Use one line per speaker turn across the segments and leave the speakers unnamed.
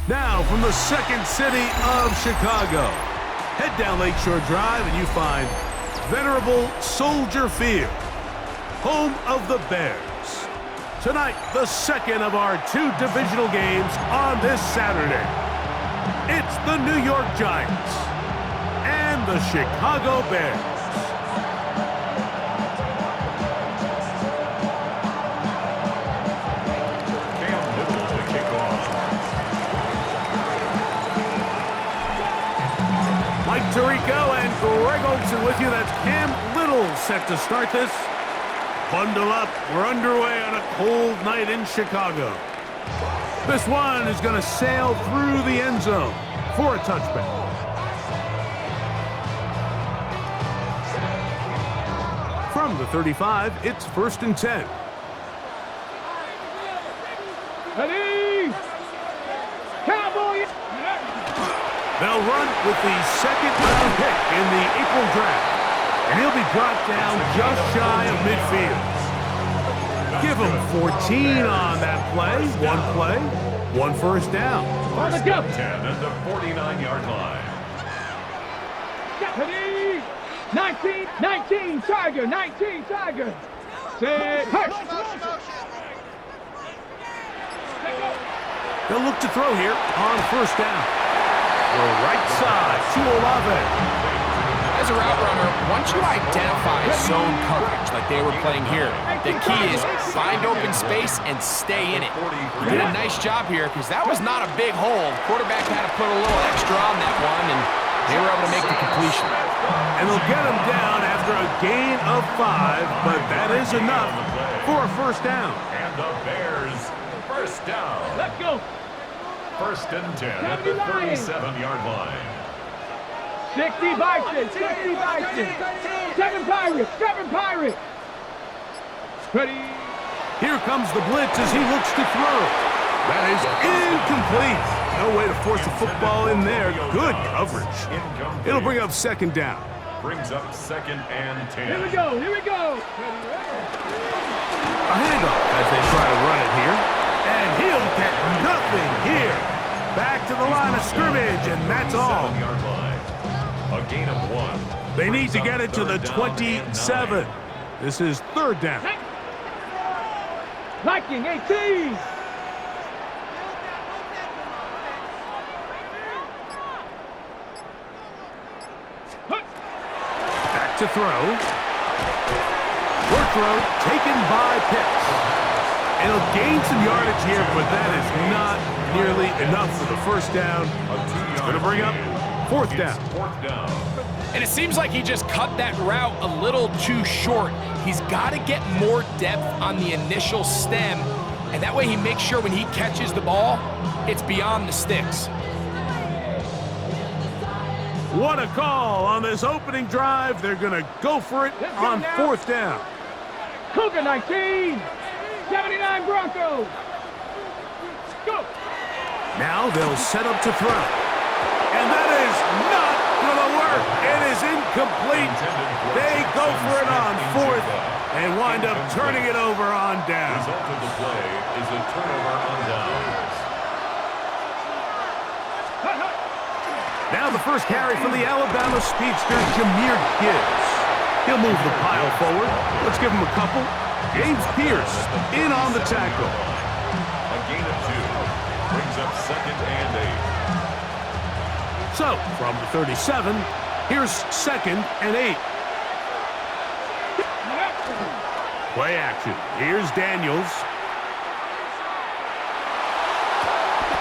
Now from the second city of Chicago, head down Lakeshore Drive and you find venerable Soldier Field, home of the Bears. Tonight, the second of our 2 divisional games on this Saturday. It's the New York Giants and the Chicago Bears. Mike Tirico and Greg Olson with you. That's Cam Little set to start this. Bundle up. We're underway on a cold night in Chicago. This one is going to sail through the end zone for a touchback. From the 35, it's 1st and 10.
Ready? Cowboy!
They'll run with the second-round pick in the April draft. And he'll be brought down just shy of midfield. Give him 14 on that play. One first down.
On the go.
10 at the 49-yard line.
Ready? 19, Tiger, 19, Tiger. Set, push.
They'll look to throw here on first down. The right side to Olave.
As a route runner, once you identify zone coverage like they were playing here, the key is find open space and stay in it. You did a nice job here because that was not a big hole. Quarterback had to put a little extra on that one, and they were able to make the completion.
And they'll get him down after a gain of 5, but that is enough for a first down.
And the Bears, first down.
Let's go.
1st and 10 at the 37-yard line.
60 Bison, 60 Bison. 7 Pirates. Ready?
Here comes the blitz as he looks to throw. That is incomplete. No way to force the football in there. Good coverage. It'll bring up 2nd down.
Brings up 2nd and 10.
Here we go.
A handoff as they try to run it here. And he'll get nothing here. Back to the line of scrimmage, and that's all.
7-yard line. A gain of 1.
They need to get it to the 27. This is 3rd down.
Viking, 18.
Back to throw. Short throw taken by Pitts. It'll gain some yardage here, but that is not nearly enough for the first down. It's going to bring up 4th down.
And it seems like he just cut that route a little too short. He's got to get more depth on the initial stem, and that way he makes sure when he catches the ball, it's beyond the sticks.
What a call on this opening drive. They're going to go for it on 4th down.
Cougar, 19. 79 Broncos. Go.
Now they'll set up to throw. And that is not going to work. It is incomplete. They go for it on 4th and wind up turning it over on down.
The result of the play is a turnover on downs.
Now the first carry for the Alabama speedster, Jahmyr Gibbs. He'll move the pile forward. Let's give him a couple. James Pierce in on the tackle.
A gain of 2. Brings up 2nd and 8.
So, from the 37, here's 2nd and 8. Play action. Here's Daniels.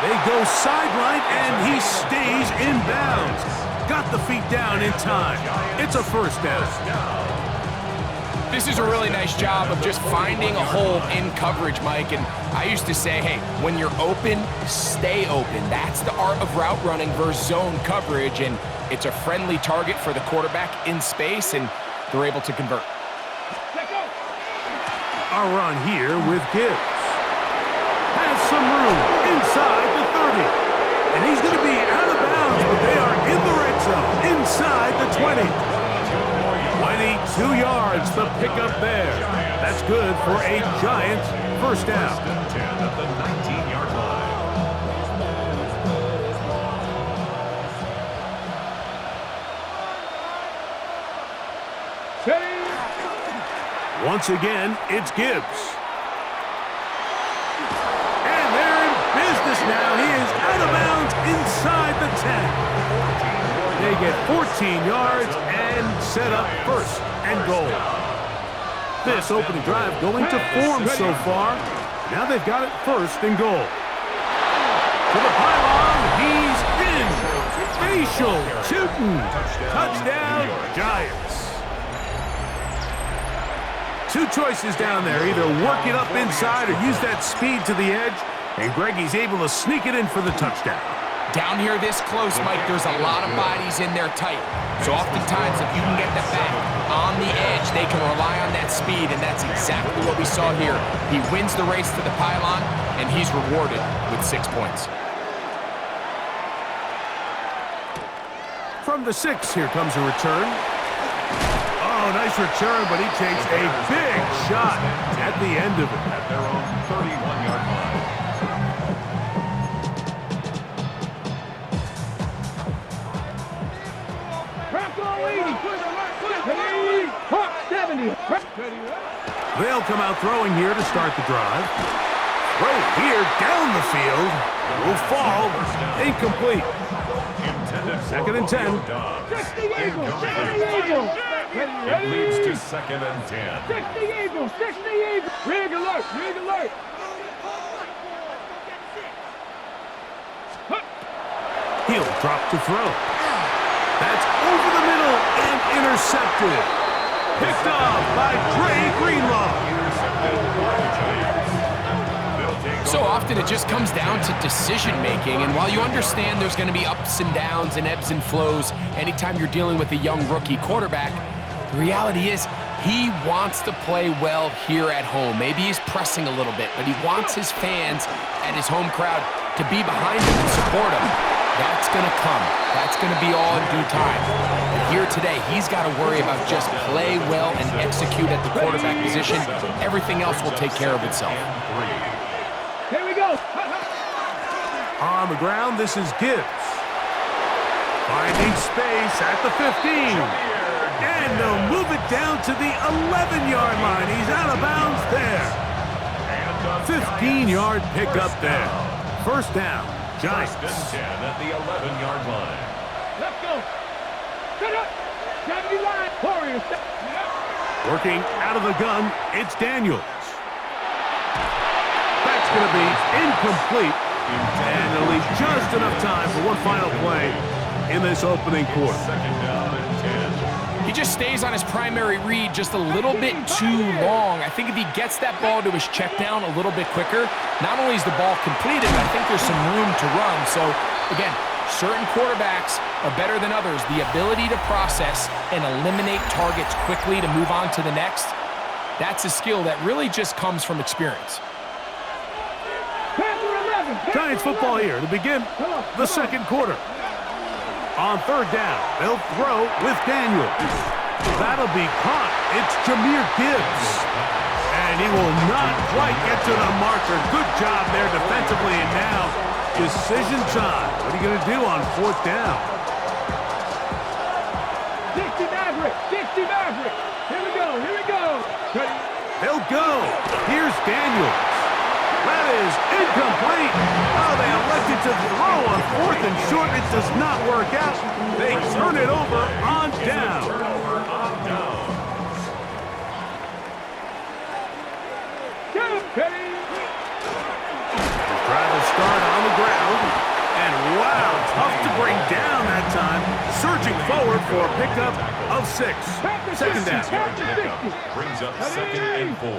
They go sideline, and he stays in bounds. Got the feet down in time. It's a first down.
This is a really nice job of just finding a hole in coverage, Mike. And I used to say, hey, when you're open, stay open. That's the art of route running versus zone coverage. And it's a friendly target for the quarterback in space, and they're able to convert.
A run here with Gibbs. Has some room inside the 30. And he's going to be out of bounds, but they are in the red zone, inside the 20. 22 yards, the pickup there. That's good for a Giants first down.
First and 10 at the 19-yard line.
Ready?
Once again, it's Gibbs. And they're in business now. He is out of bounds inside the 10. They get 14 yards and set up first and goal. This opening drive going to form so far. Now they've got it first and goal. To the pylon, he's in. Facial shooting. Touchdown, Giants. Two choices down there. Either work it up inside or use that speed to the edge. And Greggy's able to sneak it in for the touchdown.
Down here this close, Mike, there's a lot of bodies in there tight. So oftentimes, if you can get the back on the edge, they can rely on that speed, and that's exactly what we saw here. He wins the race to the pylon, and he's rewarded with 6 points.
From the 6, here comes a return. Oh, nice return, but he takes a big shot at the end of it.
At their own 31-yard line.
Ready? Hawk 70.
They'll come out throwing here to start the drive. Throw here down the field. Will fall. Incomplete. Second and 10.
60 Eagles. 60 Eagles.
It leads to second and 10.
60 Eagles. 60 Eagles. Rig alert. Rig alert.
He'll drop to throw. That's over the middle and intercepted. Picked off by Dre Greenlaw.
So often it just comes down to decision-making, and while you understand there's going to be ups and downs and ebbs and flows anytime you're dealing with a young rookie quarterback, the reality is he wants to play well here at home. Maybe he's pressing a little bit, but he wants his fans and his home crowd to be behind him and support him. That's going to come. That's going to be all in due time. But here today, he's got to worry about just play well and execute at the quarterback position. Everything else will take care of itself.
Here we go.
On the ground, this is Gibbs. Finding space at the 15. And they'll move it down to the 11-yard line. He's out of bounds there. 15-yard pickup there. First down, Giants.
First and 10 at the 11-yard line.
Let's go. Set up. 70 line. Warriors.
Working out of the gun, it's Daniels. That's going to be incomplete. And they'll leave just enough time for one final play in this opening quarter.
Second down and 10.
He just stays on his primary read just a little bit too long. I think if he gets that ball to his check down a little bit quicker, not only is the ball completed, but I think there's some room to run. So, again, certain quarterbacks are better than others. The ability to process and eliminate targets quickly to move on to the next, that's a skill that really just comes from experience.
Giants football here to begin the second quarter. On third down, they'll throw with Daniels. That'll be caught. It's Jahmyr Gibbs. And he will not quite get to the marker. Good job there defensively, and now decision time. What are you going to do on fourth down?
60 Maverick. 60 Maverick. Here we go. Here we go. Ready?
They'll go. Here's Daniels. That is incomplete. Oh, they elected to throw on fourth and short. It does not work out. They turn it over on down.
Ready?
The drive will start on the ground. And wow, tough to bring down that time. Surging forward for a pickup of 6. Second down.
Brings up second and 4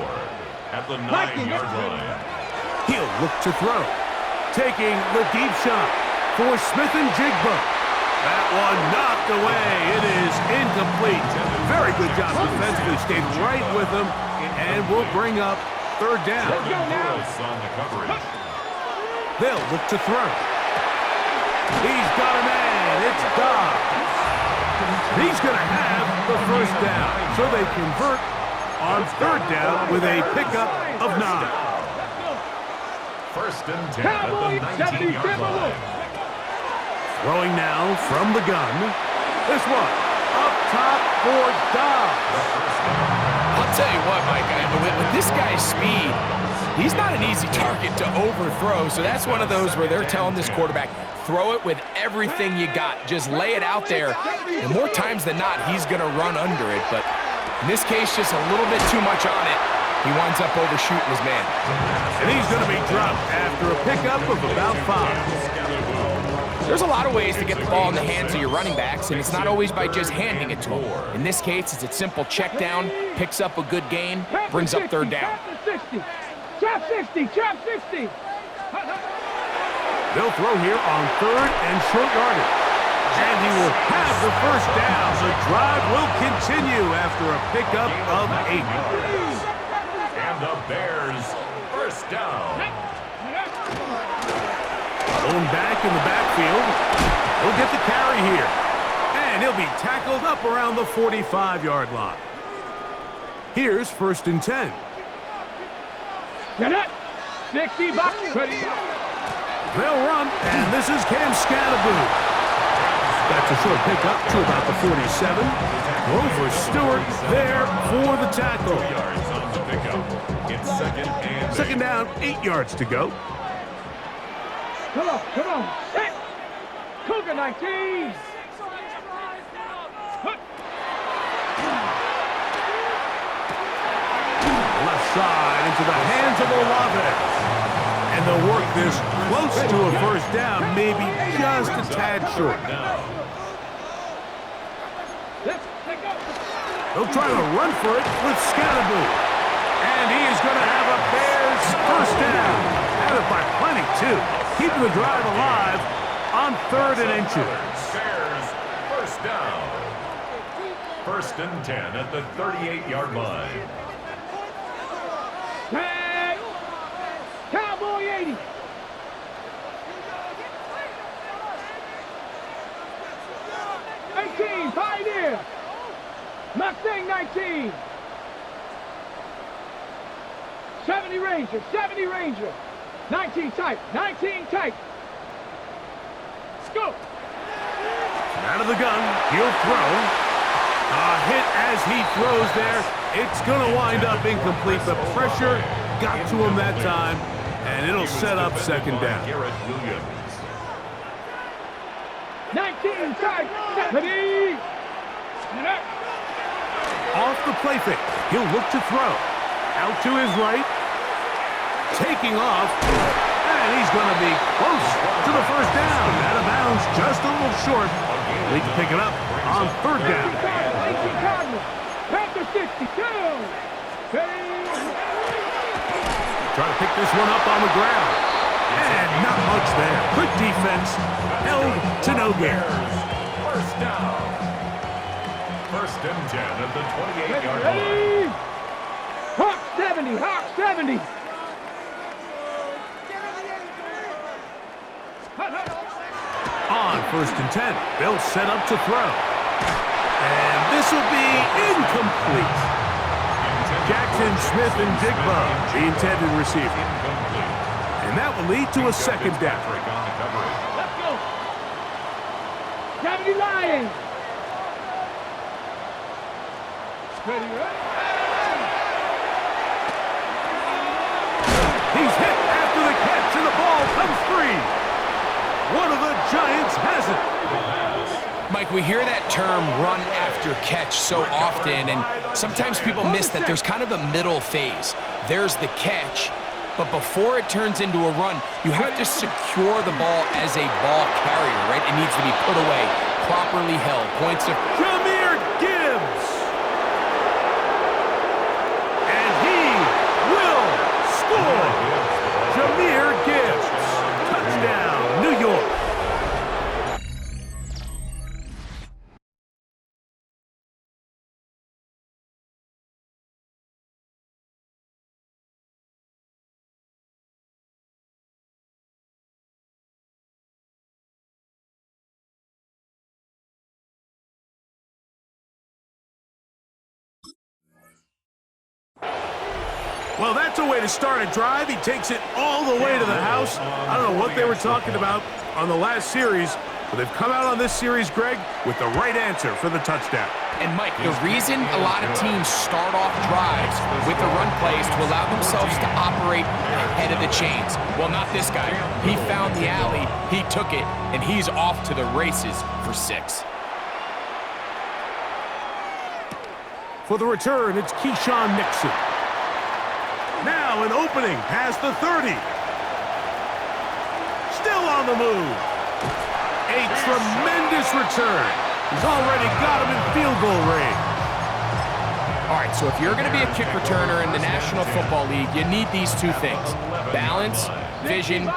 at the 9-yard line.
He'll look to throw. Taking the deep shot for Smith and Jigba. That one knocked away. It is incomplete. Very good job defensively. Stayed right with him. And will bring up third down.
On the coverage.
They'll look to throw. He's got a man. It's Dobbs. He's going to have the first down. So they convert on third down with a pickup of 9.
First and 10 at the 19-yard line.
Throwing now from the gun. This one up top for Dobbs.
I'll tell you what, Mike, with this guy's speed, he's not an easy target to overthrow, so that's one of those where they're telling this quarterback, throw it with everything you got. Just lay it out there, and more times than not, he's going to run under it, but in this case, just a little bit too much on it. He winds up overshooting his man.
And he's going to be dropped after a pickup of about 5.
There's a lot of ways to get the ball in the hands of your running backs, and it's not always by just handing it to them. In this case, it's a simple check down, picks up a good gain, brings up third down.
Trap 60, trap 60.
They'll throw here on third and short yardage. And he will have the first down. The drive will continue after a pickup of 8.
And the Bears first down.
Going back in the backfield. He'll get the carry here. And he'll be tackled up around the 45-yard line. Here's first and 10.
Get it. 60 bucks.
They'll run, and this is Cam Scatterboot. That's a short pickup to about the 47. Grover Stewart there for the tackle.
Yards on the pickup. It's
Second down, 8 yards to go.
Come on. Hit. Cougar 19.
Left side into the hands of Olave. And they'll work this close to a first down, maybe just a tad short. They'll try to run for it with Scatterboot. And he is going to have a Bears first down. Have it by plenty, too. Keeping the drive alive on third and inches.
Bears first down. First and 10 at the 38-yard line.
Tag. Cowboy 80. Pioneer. Mustang 19. 70 Ranger. 19 tight. Let's go.
Out of the gun, he'll throw. A hit as he throws there. It's going to wind up incomplete. The pressure got to him that time, and it'll set up second down.
19 tight. 70.
Off the play fake. He'll look to throw. Out to his right. Taking off. And he's going to be close to the first down. Out of bounds, just a little short. They can pick it up on third down.
Panther 62.
Try to pick this one up on the ground. And not much there. Good defense. Held to no gain.
First down. First and 10 at the 28-yard line.
Hawk 70.
On first and 10, they'll set up to throw. And this will be incomplete. Jackson, Smith, and Digba, the intended receiver. And that will lead to a second down.
Let's go. 70 Lions.
He's hit after the catch, and the ball comes free. One of the Giants has it.
Mike, we hear that term run after catch so often, and sometimes people miss that there's kind of a middle phase. There's the catch, but before it turns into a run, you have to secure the ball as a ball carrier, right? It needs to be put away, properly held. Points of
Jahmyr Gibbs. And he will score. Jahmyr Gibbs. Touchdown, New York. Well, that's a way to start a drive. He takes it all the way to the house. I don't know what they were talking about on the last series, But they've come out on this series, Greg, with the right answer for the touchdown.
And Mike, the reason a lot of teams start off drives with the run plays to allow themselves to operate ahead of the chains. Well, not this guy. He found the alley, he took it, and he's off to the races for 6.
For the return, it's Keyshawn Nixon. Now an opening past the 30. Still on the move. A tremendous return. He's already got him in field goal range.
All right, so if you're going to be a kick returner in the National Football League, you need these 2 things. Balance, vision,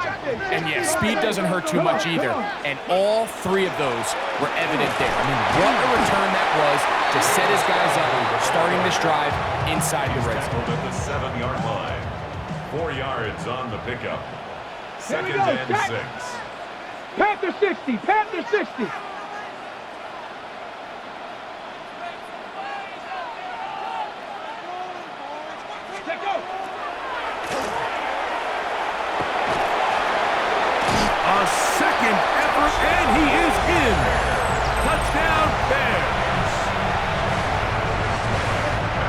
and yes, speed doesn't hurt too much either. And all 3 of those were evident there. I mean, what a return that was to set his guys up, starting this drive inside the red zone.
At the 7-yard line. 4 yards on the pickup. 2nd and 6.
Panther 60, Panther 60. Let go.
A second effort, and he is in. Touchdown, Bears.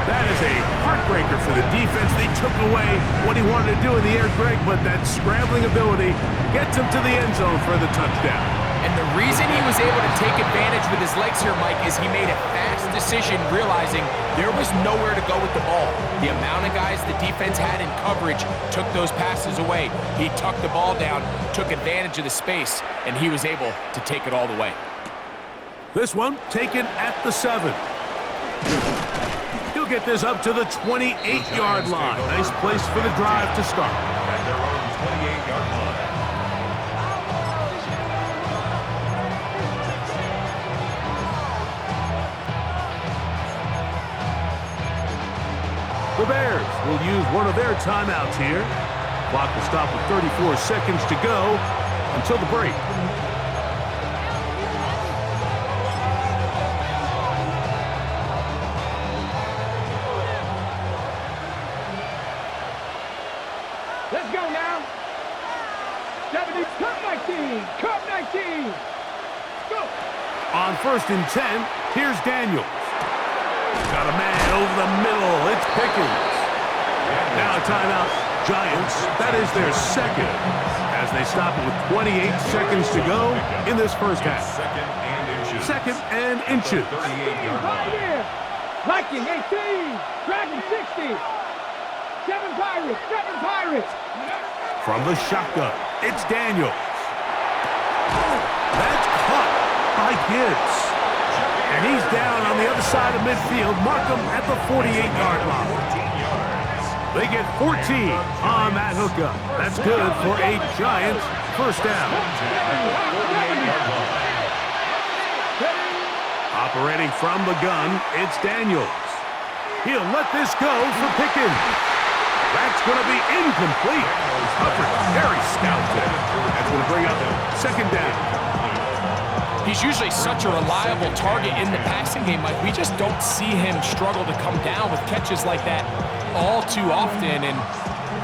That is a heartbreaker for the defense. They took away what he wanted to do in the air, Greg, but that scrambling ability gets him to the end zone for the touchdown.
And the reason he was able to take advantage with his legs here, Mike, is he made a fast decision realizing there was nowhere to go with the ball. The amount of guys the defense had in coverage took those passes away. He tucked the ball down, took advantage of the space, and he was able to take it all the way.
This one taken at the 7. He'll get this up to the 28-yard line. Nice place for the drive to start.
At their own 28-yard line.
The Bears will use one of their timeouts here. Clock will stop with 34 seconds to go until the break.
Let's go now. 70, cut 19, cut 19. Go.
On 1st and 10, here's Daniels. Got a man over the middle. It's Pickens. Now a timeout. Giants. That is their second as they stop it with 28 seconds to go in this first half.
2nd and inches.
2nd and inches.
38-yard
Right
line.
here. Viking 18, Dragon 60. 7 Pirates, 7 Pirates.
From the shotgun, it's Daniels. That's caught by Gibbs. And he's down on the other side of midfield. Mark him at the 48-yard line. They get 14 on that hookup. That's good for a Giants first down. Operating from the gun, it's Daniels. He'll let this go for Pickens. That's going to be incomplete. Coverage, very stout there. That's going to bring up 2nd down.
He's usually such a reliable target in the passing game, Mike. We just don't see him struggle to come down with catches like that all too often. And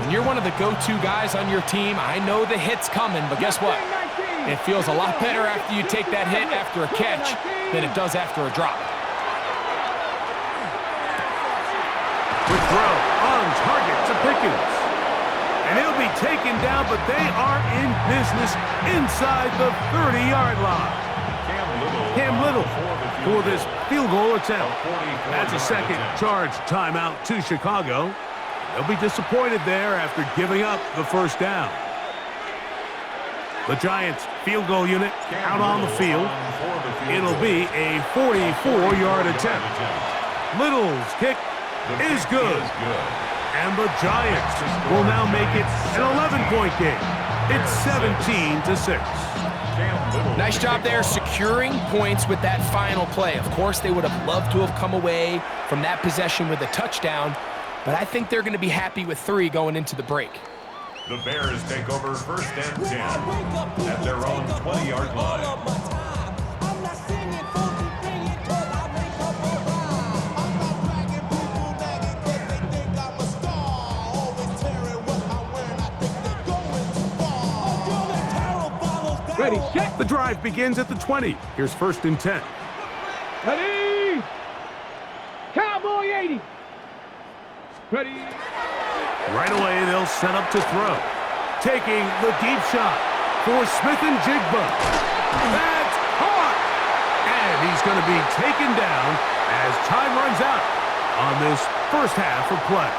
when you're one of the go-to guys on your team, I know the hit's coming, but guess what? It feels a lot better after you take that hit after a catch than it does after a drop.
Quick throw on target to Pickens. And he'll be taken down, but they are in business inside the 30-yard line. Cam Little for this field goal attempt. That's a second charge timeout to Chicago. They'll be disappointed there after giving up the first down. The Giants field goal unit out on the field. It'll be a 44-yard attempt. Little's kick is good. And the Giants will now make it an 11-point game. It's 17-6.
Nice job there securing points with that final play. Of course, they would have loved to have come away from that possession with a touchdown, but I think they're going to be happy with 3 going into the break.
The Bears take over 1st and 10 at their own 20-yard line.
Ready, set.
The drive begins at the 20. Here's 1st and 10.
Ready. Cowboy 80. Ready.
Right away, they'll set up to throw. Taking the deep shot for Smith and Jigba. That's caught! And he's going to be taken down as time runs out on this first half of play.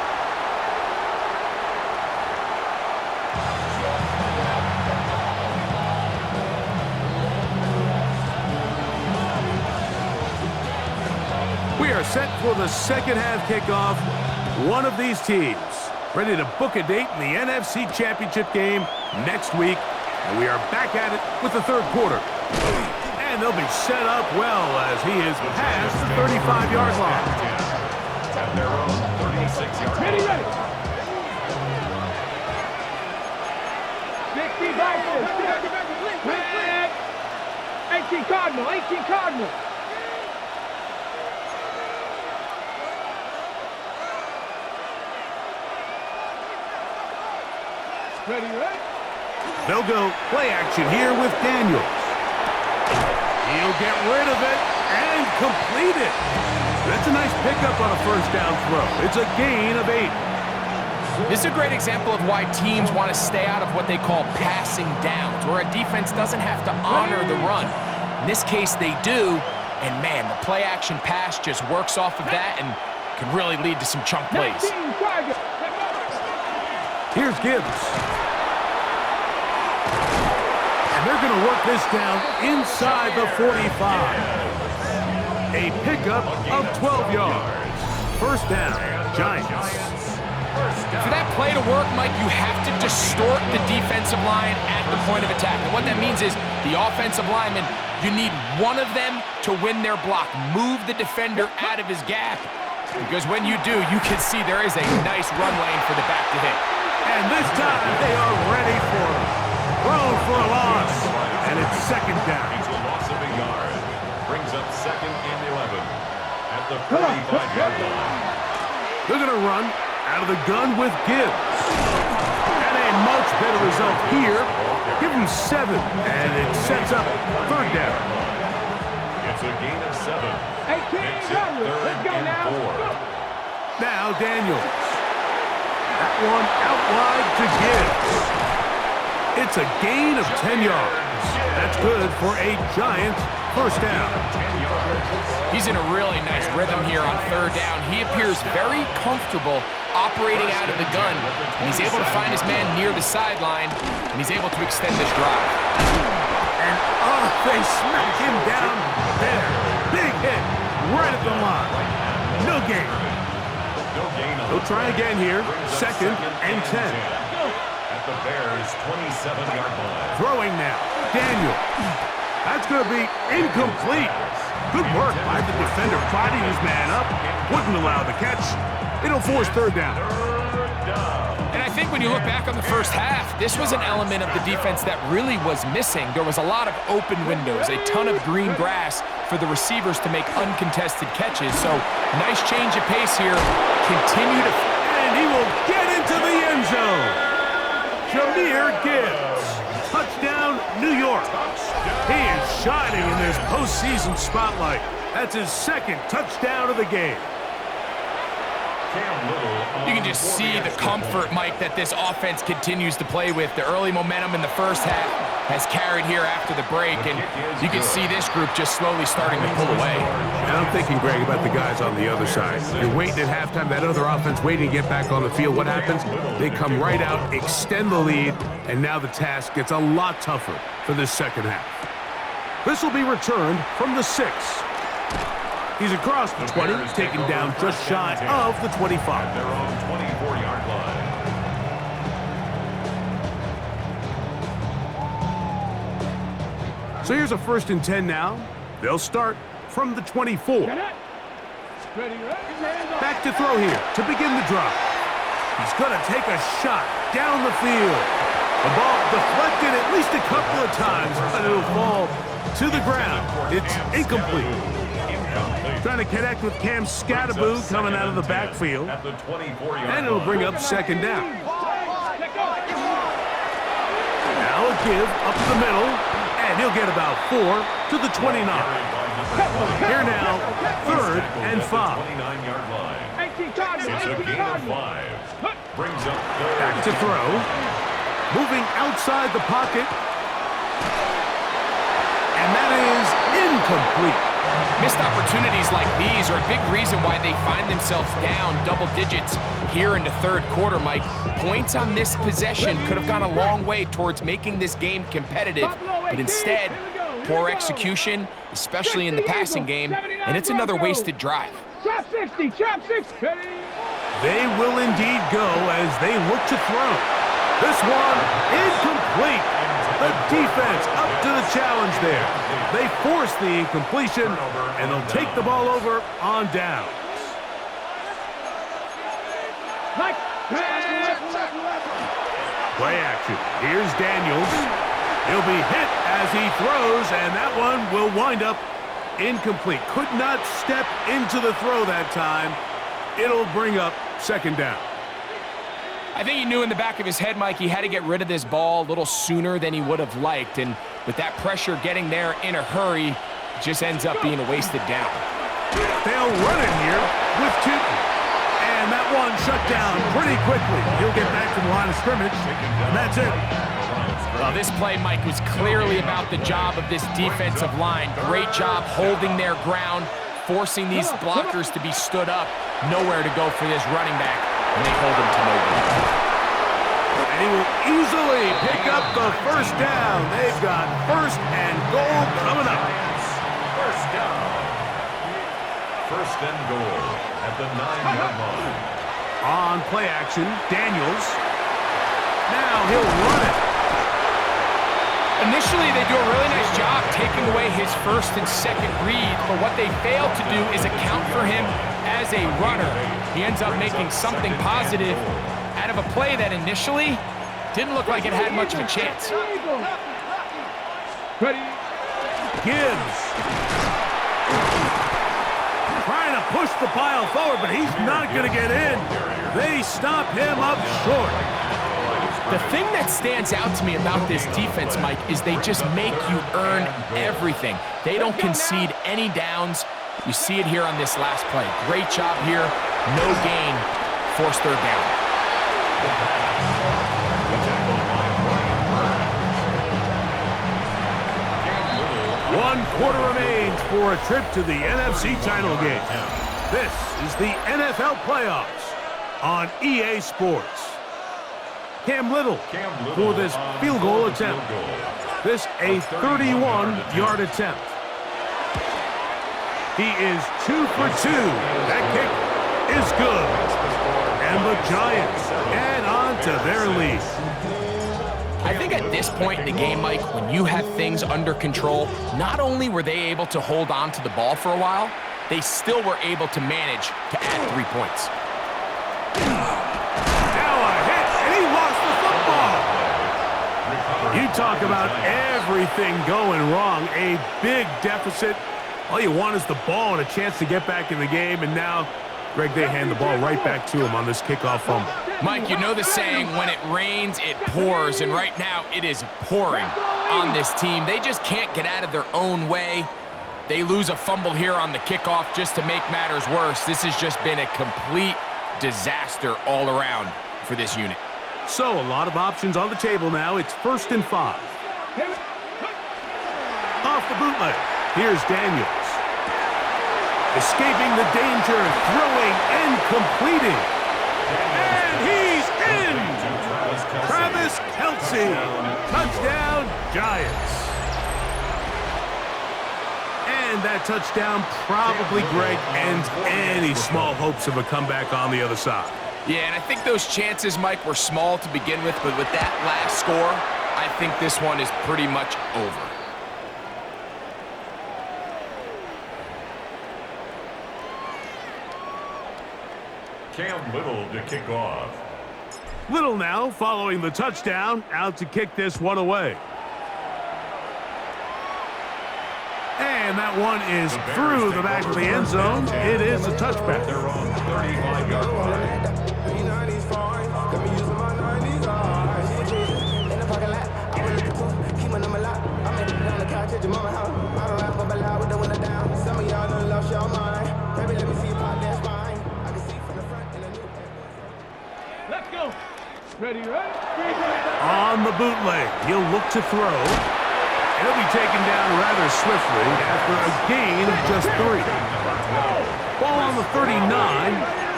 We are set for the second half kickoff. One of these teams ready to book a date in the NFC Championship game next week. And we are back at it with the third quarter. And they'll be set up well as he is past the 35-yard line.
At their own 36-yard line.
Ready. 60 Cardinal, 18 Cardinal. Ready.
They'll go play action here with Daniels. He'll get rid of it and complete it. That's a nice pickup on a first down throw. It's a gain of 8.
This is a great example of why teams want to stay out of what they call passing downs, where a defense doesn't have to honor the run. In this case, they do, and man, the play-action pass just works off of that and can really lead to some chunk plays.
Here's Gibbs. And they're going to work this down inside the 45. A pickup of 12 yards. First down, Giants.
For that play to work, Mike, you have to distort the defensive line at the point of attack. And what that means is the offensive lineman, you need one of them to win their block. Move the defender out of his gap. Because when you do, you can see there is a nice run lane for the back to hit.
And this time they are ready for it. Thrown for a loss. And it's second down.
It's a loss of a yard. Brings up 2nd and 11 at the 45-yard line.
They're going to run out of the gun with Gibbs. And a much better result here. Give him 7, and it sets up third down.
It's a gain of 7.
18 Cardinal. Let's go now.
Now Daniels. That one out wide to Gibbs. It's a gain of 10 yards. That's good for a Giants first down.
He's in a really nice rhythm here on third down. He appears very comfortable operating out of the gun, and he's able to find his man near the sideline, and he's able to extend this drive.
And they smack him down there. Big hit right at the line. No gain. They'll try again here. 2nd and 10.
At the Bears' 27-yard line.
Throwing now. Daniel. That's going to be incomplete. Good work by the defender prodding his man up. Wouldn't allow the catch. It'll force third down.
And I think when you look back on the first half, this was an element of the defense that really was missing. There was a lot of open windows, a ton of green grass for the receivers to make uncontested catches. So nice change of pace here. Continue to...
And he will get into the end zone. Jahmyr Gibbs. Touchdown, New York. He is shining in this postseason spotlight. That's his 2nd touchdown of the game.
You can just see the comfort, Mike, that this offense continues to play with. The early momentum in the first half has carried here after the break, and you can see this group just slowly starting to pull away.
And I'm thinking, Greg, about the guys on the other side. You're waiting at halftime, that other offense waiting to get back on the field. What happens? They come right out, extend the lead, and now the task gets a lot tougher for this second half. This will be returned from the 6. He's across the 20, taken down just shy of the 25.
Their own 24-yard line.
So here's a 1st and 10 now. They'll start from the 24. Back to throw here to begin the drive. He's going to take a shot down the field. The ball deflected at least a couple of times, but it'll fall to the ground. It's incomplete. Trying to connect with Cam Scattaboo coming out of the backfield. And it'll bring up second down. Now a give up the middle. get about 4 to the 29. Here now, 3rd and 5.
29-yard line.
18 targets,
It's a
18
gain of
targets.
5. Brings up third.
Back to throw. Moving outside the pocket. And that is incomplete.
Missed opportunities like these are a big reason why they find themselves down double digits here in the third quarter, Mike. Points on this possession could have gone a long way towards making this game competitive, but instead, poor execution, especially in the passing game, and it's another wasted drive.
Trap 60, trap 60.
They will indeed go as they look to throw. This one, incomplete. The defense up to the challenge there. They force the incompletion, and they'll take the ball over on downs. Play action. Here's Daniels. He'll be hit as he throws, and that one will wind up incomplete. Could not step into the throw that time. It'll bring up 2nd down.
I think he knew in the back of his head, Mike, he had to get rid of this ball a little sooner than he would have liked. And with that pressure getting there in a hurry, it just ends up being a wasted down.
They'll run in here with Tootin. And that one shut down pretty quickly. He'll get back to the line of scrimmage, and that's it.
Well, this play, Mike, was clearly about the job of this defensive line. Great job holding their ground, forcing these blockers to be stood up. Nowhere to go for this running back. And they hold him to no good.
And he will easily pick up the 1st down. They've got 1st and goal coming up.
1st down. 1st and goal at the 9-yard line.
On play action, Daniels. Now he'll run it.
Initially, they do a really nice job taking away his 1st and 2nd read, but what they fail to do is account for him as a runner. He ends up making something positive out of a play that initially didn't look like it had much of a chance.
Gibbs. Trying to push the pile forward, but he's not going to get in. They stop him up short.
The thing that stands out to me about this defense, Mike, is they just make you earn everything. They don't concede any downs. You see it here on this last play. Great job here. No gain. Forced 3rd down.
1 quarter remains for a trip to the NFC title game. This is the NFL playoffs on EA Sports. Cam Little for this field goal attempt. This a 31-yard attempt. He is 2 for 2. That kick is good. And the Giants add on to their lead.
I think at this point in the game, Mike, when you have things under control, not only were they able to hold on to the ball for a while, they still were able to manage to add 3 points.
Now a hit, and he lost the football. You talk about everything going wrong. A big deficit. All you want is the ball and a chance to get back in the game, and now, Greg, they hand the ball right back to him on this kickoff fumble.
Mike, you know the saying, when it rains, it pours, and right now it is pouring on this team. They just can't get out of their own way. They lose a fumble here on the kickoff just to make matters worse. This has just been a complete disaster all around for this unit.
So, a lot of options on the table now. It's 1st and 5. Off the bootleg. Here's Daniels. Escaping the danger, throwing and completing. And he's in! Travis Kelce. Touchdown, Giants. And that touchdown probably, Greg, ends any small hopes of a comeback on the other side.
Yeah, and I think those chances, Mike, were small to begin with, but with that last score, I think this one is pretty much over.
Cam Little to kick off.
Little now, following the touchdown, out to kick this one away. And that one is through the back of the end zone. It is a touchback.
They're on 35-yard line.
Let's go. Ready, right?
On the bootleg, he'll look to throw. And he'll be taken down rather swiftly after a gain of just 3. Ball on the 39.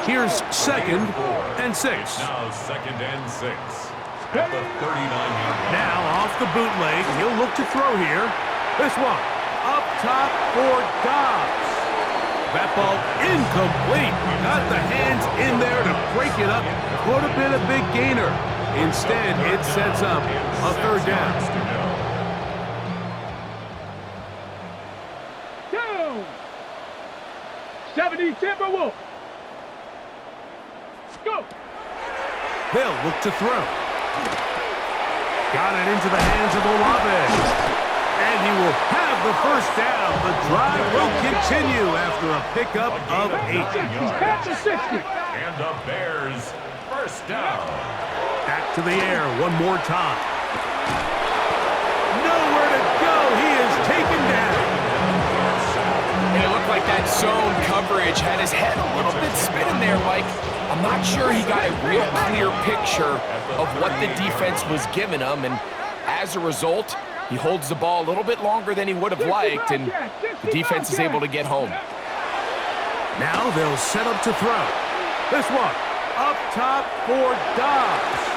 Here's 2nd and 6.
Now 2nd and 6 at the 39-yard line.
Now off the bootleg, he'll look to throw here. This one, up top for Dobbs. That ball incomplete. Got the hands in there to break it up. Could have been a big gainer. Instead, it sets up a 3rd down.
Down. 70 Timberwolves. Go.
They'll look to throw. Got it into the hands of Olave. And he will have the 1st down. The drive will continue after a pickup of 8.
Back to 60.
And the Bears 1st down.
Back to the air one more time. Nowhere to go. He is taken down.
And it looked like that zone coverage had his head a little bit spinning there, Mike. I'm not sure he got a real clear picture of what the defense was giving him, and as a result, he holds the ball a little bit longer than he would have liked, and the defense is able to get home.
Now they'll set up to throw. This one, up top for Dobbs.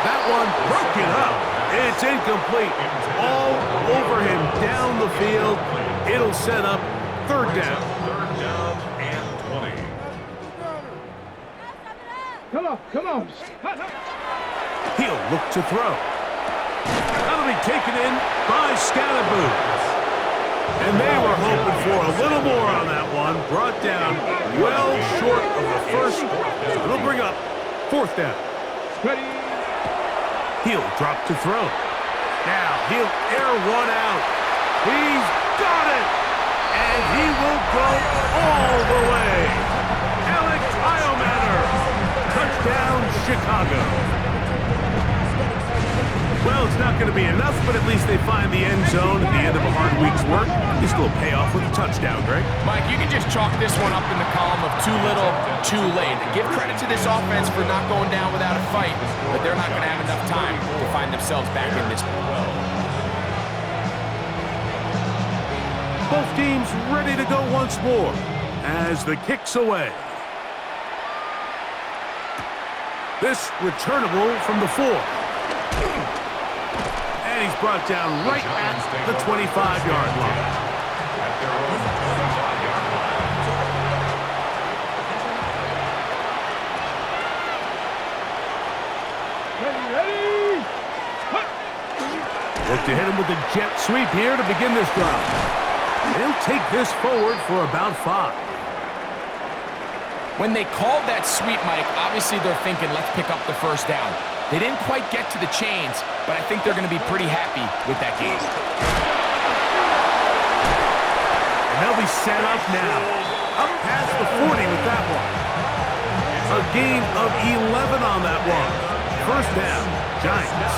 That one broken up. It's incomplete. All over him down the field. It'll set up 3rd down.
3rd down and 20.
Come on, come on.
He'll look to throw. That'll be taken in by Scatterboo. And they were hoping for a little more on that one. Brought down well short of the 1st. It'll bring up 4th down.
Ready.
He'll drop to throw. Now he'll air one out. He's got it. And he will go all the way. Alex Iomatter. Touchdown, Chicago. Well, it's not going to be enough, but at least they find the end zone at the end of a hard week's work. This will pay off with a touchdown, Greg.
Mike, you can just chalk this one up in the column of too little, too late. Give credit to this offense for not going down without a fight, but they're not going to have enough time to find themselves back in this one.
Both teams ready to go once more as the kick's away. This returnable from the 4. And he's brought down right at the 25-yard line.
At their own 25-yard
Ready, ready.
Look to hit him with a jet sweep here to begin this drive. They'll take this forward for about 5.
When they called that sweep, Mike, obviously they're thinking, let's pick up the 1st down. They didn't quite get to the chains, but I think they're going to be pretty happy with that game.
And they'll be set up now. Up past the 40 with that one. A gain of 11 on that one. 1st down, Giants.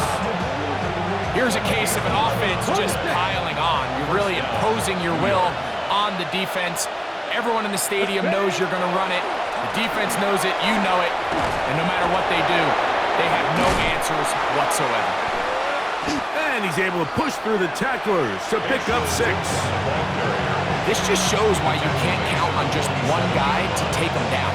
Here's a case of an offense just piling on. You're really imposing your will on the defense. Everyone in the stadium knows you're going to run it. The defense knows it, you know it. And no matter what they do, they have no answers whatsoever.
And he's able to push through the tacklers to pick up 6.
This just shows why you can't count on just one guy to take him down.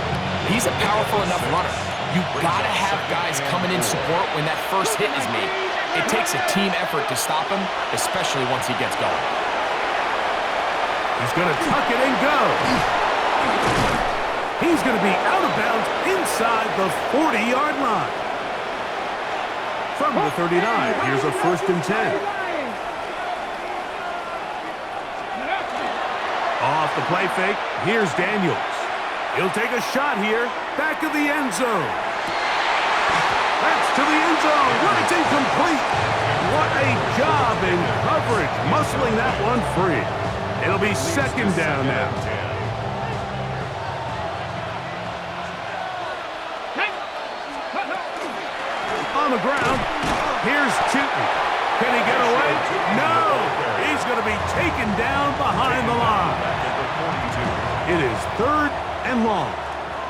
He's a powerful enough runner. You've got to have guys coming in support when that first hit is made. It takes a team effort to stop him, especially once he gets going.
He's going to tuck it and go. He's going to be out of bounds inside the 40-yard line. From the 39, here's a 1st and 10. Off the play fake, here's Daniels. He'll take a shot here, back of the end zone. That's to the end zone, but it's incomplete. What a job in coverage, muscling that one free. It'll be 2nd down now. On the ground, here's Chilton. Can he get away? No! He's going to be It is 3rd and long.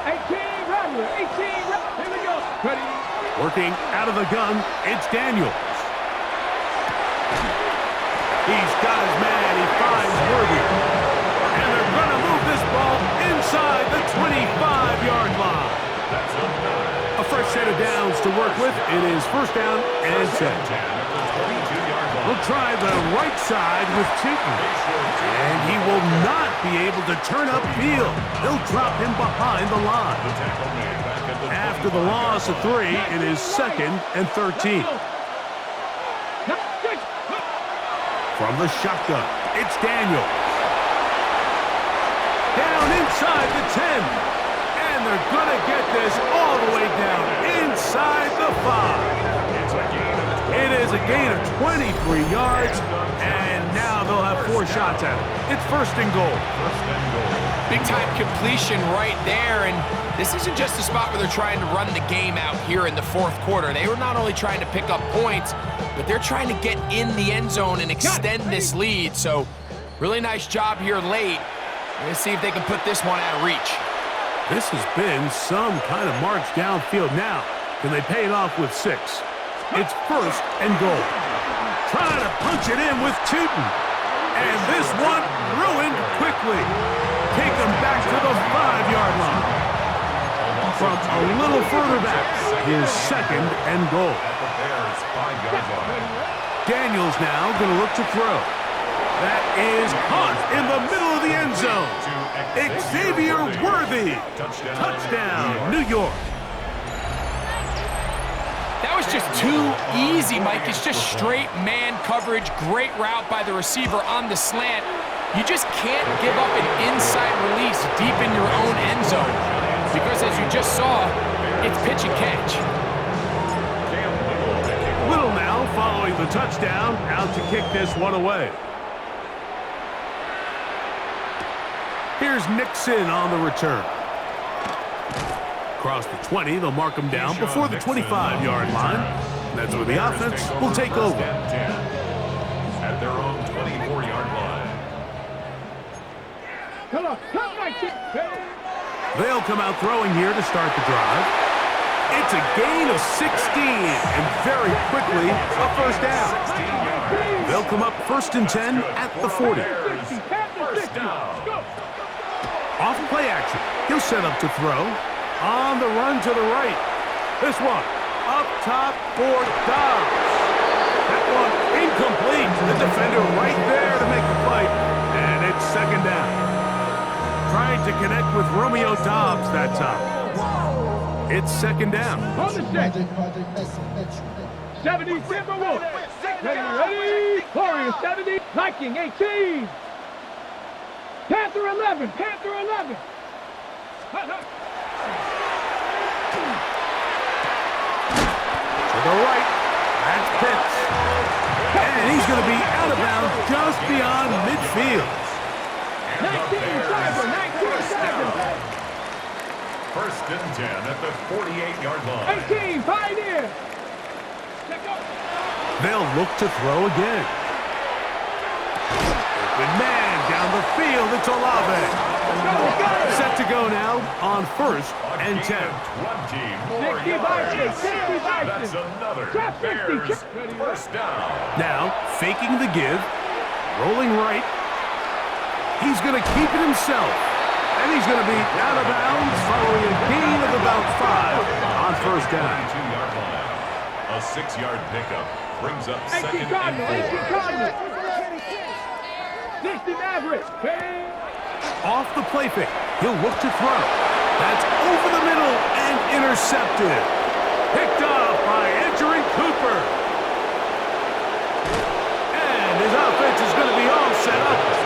18, Rattler, 18, here we go. Ready.
Working out of the gun, it's Daniels. He's got his man, he finds Worthy. And they're going to move this ball inside the 25-yard line.
That's a
A fresh set of downs to work with. It is 1st down and 10. We'll try the right side with Tootin. And he will not be able to turn upfield. They'll drop him behind the line. After the loss of 3, it is 2nd and 13. From the shotgun, it's Daniels. Down inside the 10. And they're going to get this all the way down inside the 5. It is a gain of 23 yards, and now they'll have 4 shots at it. It's 1st and goal.
Big-time completion right there, and this isn't just a spot where they're trying to run the game out here in the 4th quarter. They were not only trying to pick up points, but they're trying to get in the end zone and extend this lead. So really nice job here late. Let's see if they can put this one out of reach.
This has been some kind of march downfield now. Can they pay it off with 6? It's 1st and goal. Trying to punch it in with Tootin. And this one ruined quickly. Take them back to the 5-yard line. From a little further back, his 2nd and goal. Daniels now going to look to throw. That is caught in the middle of the end zone. Xavier Worthy. Touchdown, New York.
That was just too easy, Mike. It's just straight man coverage. Great route by the receiver on the slant. You just can't give up an inside release deep in your own end zone. Because as you just saw, it's pitch and catch.
Little now following the touchdown, out to kick this one away. Here's Nixon on the return. Across the 20, they'll mark him down before the 25-yard line. That's where the offense will take over.
At their own 24-yard line.
Come on, come on, kid.
They'll come out throwing here to start the drive. It's a gain of 16, and very quickly, a 1st down. They'll come up 1st and 10 at the 40.
First down.
Off play action. He'll set up to throw. On the run to the right. This one up top for Dobbs. That one incomplete. The defender right there to make the play. And it's 2nd down. Trying to connect with Romeo Dobbs that time. It's 2nd down.
On the set. 70, Timberwolves. Ready? Warriors 70. Viking 18. Panther 11. Panther 11.
To the right, that's Pitts. And he's going to be out of bounds just beyond midfield.
19-7, 19-7.
1st and 10 at the 48-yard line.
18, Pioneer.
They'll look to throw again. Open man down the field, it's Olave. Set to go now on 1st and 10.
20 more yards. That's another Bears 1st down.
Now, faking the give, rolling right. He's going to keep it himself. And he's going to be out of bounds following a gain of about 5 on 1st down.
22-yard line. A 6-yard pickup brings up 2nd and 4.
60 Mavericks.
Off the play fake, he'll look to throw. That's over the middle and intercepted. Picked off by Edgerrin Cooper. And his offense is going to be all set up.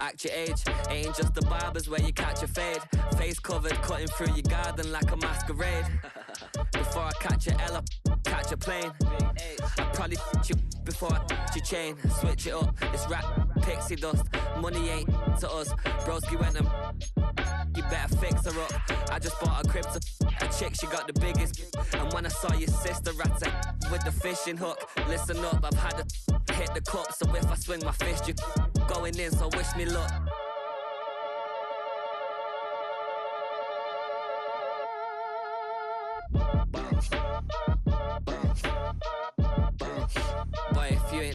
act your age. Ain't just the barbers where you catch a fade. Face covered, cutting through your garden like a masquerade. Before I catch a L, I catch a plane. I probably f*** you before I f*** your chain. Switch it up, it's rap, pixie dust. Money ain't to us. Broski went and you better fix her up. I just bought a crib to a chick, she got the biggest. And when I saw your sister rat with the fishing hook, listen up, I've had to hit the cup. So if I swing my fist, you going in, so wish me luck.